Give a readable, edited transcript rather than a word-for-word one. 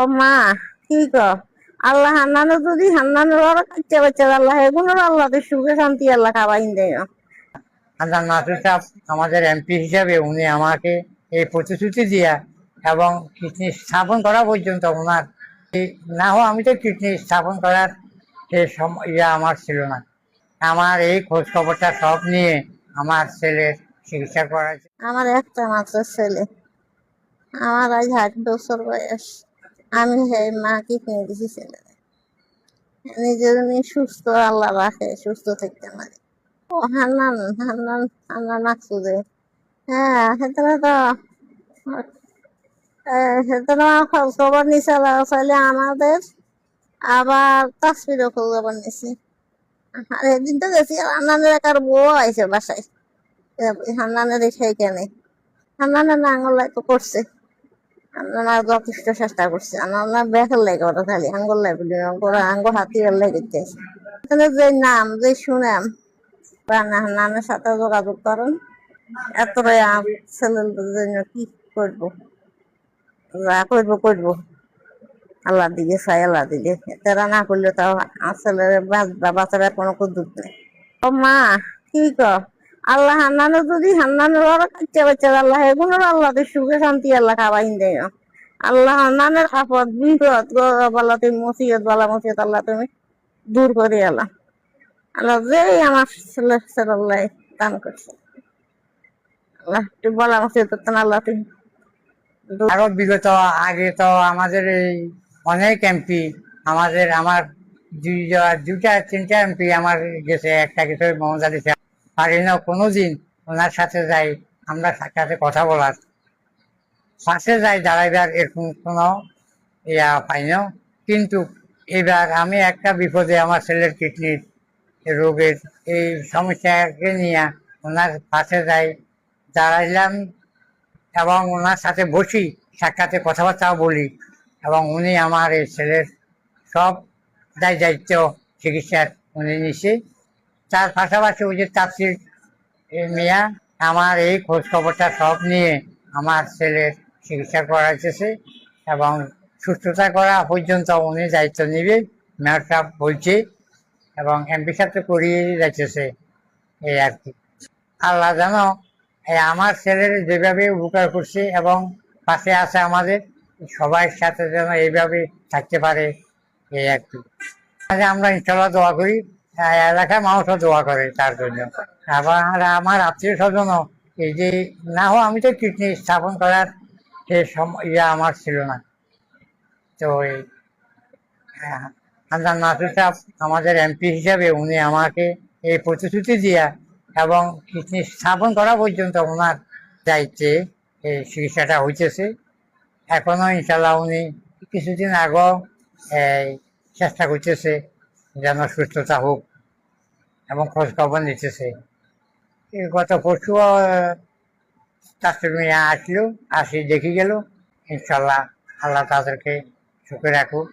ও মা, কি কর? আল্লাহ হান্নানো যদি হান্নানোর ওরা কাচ্চা বাচ্চা আল্লাহ এগুলোর আল্লাহদের সুখে শান্তি আল্লাহ খাওয়াইন দেয়। হাসান মাসুদ সাহেব আমাদের এমপি হিসাবে উনি আমাকে এই প্রতিশ্রুতি দিয়া এবং কিডনি স্থাপন করা পর্যন্ত ওনার না হোক আমি তো কিডনি স্থাপন করার সে ইয়া আমার ছিল না। আমার এই খোঁজ খবরটা সব নিয়ে আমার ছেলের চিকিৎসা করা। আমার একটা মাত্র ছেলে, আমার আজ 8 বছর বয়স। আমি মা কিডনি দিছি ছেলে, নিজের সুস্থ আল্লাহ রাখে, সুস্থ থাকতে পারে। ও হান্নান হান্নান হান্নান মাকসুদে, হ্যাঁ সেখানে তো সেখানে খোঁজ খবর নিছে ছেলে আমাদের, আবার কাশ্মীরও খোঁজ খবর নিছি। আর এদিন তো গেছি হান্নানের একার বউ আইছে বাসায়, হান্নানের সেইখানে হান্নানের আঙ্গুলাই তো করছে, হান্নান যথেষ্ট চেষ্টা করছে, হান্নান বেকার লাগে ওরা খালি আঙ্গুল লাগে ওরা আঙ্গুল হাতিয়ার লেগে গেছে। এখানে যে নাম যে শুনাম হান্নানের সাথে যোগাযোগ করেন, এত ছেলেদের জন্য কি করবো, যা করবো করবো আল্লাহ দিকে চাই, আল্লাহ দিকে তারা না করলে তাও ছেলের বাচ্চারা কোনো কুদুর নেই। ও মা, কি কর? আল্লাহ হান্নানো যদি হান্নানোর ওরা কাচ্চা বাচ্চা আল্লাহ এগুলোর আল্লাহদের সুখে শান্তি আল্লাহ খাওয়াইন দেয়। আল্লাহ হান্নানের আপদ বিপদ বলা তুমি মুসিবত বলা মুসিবত আল্লাহ তুমি দূর করে আল্লাহ, আল্লাহ যে আমার ছেলে আল্লাহ দান করছে, আল্লাহ তুই বলা মুসিবত আল্লাহ তুমি। আরো বিগত আগে তো আমাদের এই অনেক এমপি আমার দুইটা তিনটা এমপি আমার গেছে, একটা গেছে মোহাম্মদ আলী সাহেব, পারি না কোনোদিন ওনার সাথে যাই আমরা সাথে কথা বলার, পাশে যাই দাঁড়াইবার এরকম কোনো ইয়া পাই না। কিন্তু এবার আমি একটা বিপদে আমার ছেলের কিডনির রোগের এই সমস্যাকে নিয়ে ওনার পাশে যাই দাঁড়াইলাম এবং ওনার সাথে বসি, সাক্ষাতে কথাবার্তাও বলি এবং উনি আমার এই ছেলের সব দায়িত্ব চিকিৎসার উনি নিছে। তার পাশাপাশি ওই যে তাফসির মিয়া আমার এই খোঁজ খবরটা সব নিয়ে আমার ছেলের চিকিৎসা করাইতেছে এবং সুস্থতা করা পর্যন্ত উনি দায়িত্ব নিবে, মেয়র সাহেব বলছে এবং এমপি সাহেব তো করিয়ে যাইতেছে। এই আর কি, আল্লাহ জানো আমার ছেলের যেভাবে উপকার করছে এবং পাশে আছে আমাদের সবাই সাথে যেন এইভাবে থাকতে পারে, এই আর কি। আমরা ইনশাল্লাহ দোয়া করি, এলাকার মানুষও দোয়া করে তার জন্য। আবার আমার আত্মীয় স্বজনও এই যে না হোক আমি তো কিডনি স্থাপন করার সে ইয়া আমার ছিল না। তো এই হাসান মাসুদ সাহেব আমাদের এমপি হিসাবে উনি আমাকে এই প্রতিশ্রুতি দিয়া এবং কিডনি স্থাপন করা পর্যন্ত ওনার দায়িত্বে এই চিকিৎসাটা হইতেছে। এখনো ইনশাল্লাহ উনি কিছুদিন আগেও এই চেষ্টা করতেছে যেন সুস্থতা হোক এবং খোঁজ খবর নিতেছে। গত পরশু আসলো, আসি দেখি গেল। ইনশাল্লাহ আল্লাহ তাদেরকে সুখে রাখুক।